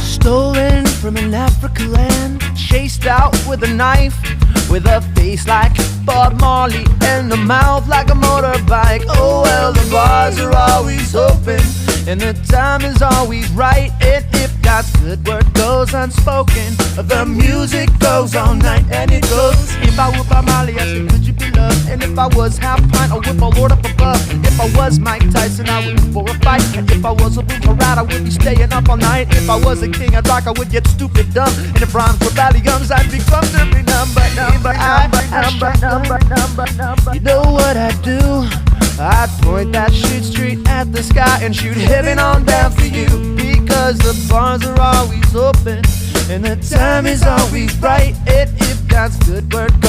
Stolen from an Africa land, chased out with a knife, with a face like Bob Marley and a mouth like a motorbike. Oh well, the bars are always open and the time is always right. And if God's good word goes unspoken, the music goes all night. And it goes, if I were Bob Marley, I say, could you be loved? And if I was half pint, I would my Lord up above. If I was Mike Tyson, I would be for a fight. And if I was a Bucharad, I would be staying up all night. If I was a king I'd rock, I would get stupid dumb. And if rhymes were Valiums, I'd be comfortably numb. But you know what I'd do? I'd point that shit straight at the sky and shoot heaven on down for you. Because the bars are always open and the time is always right. And if God's good word goes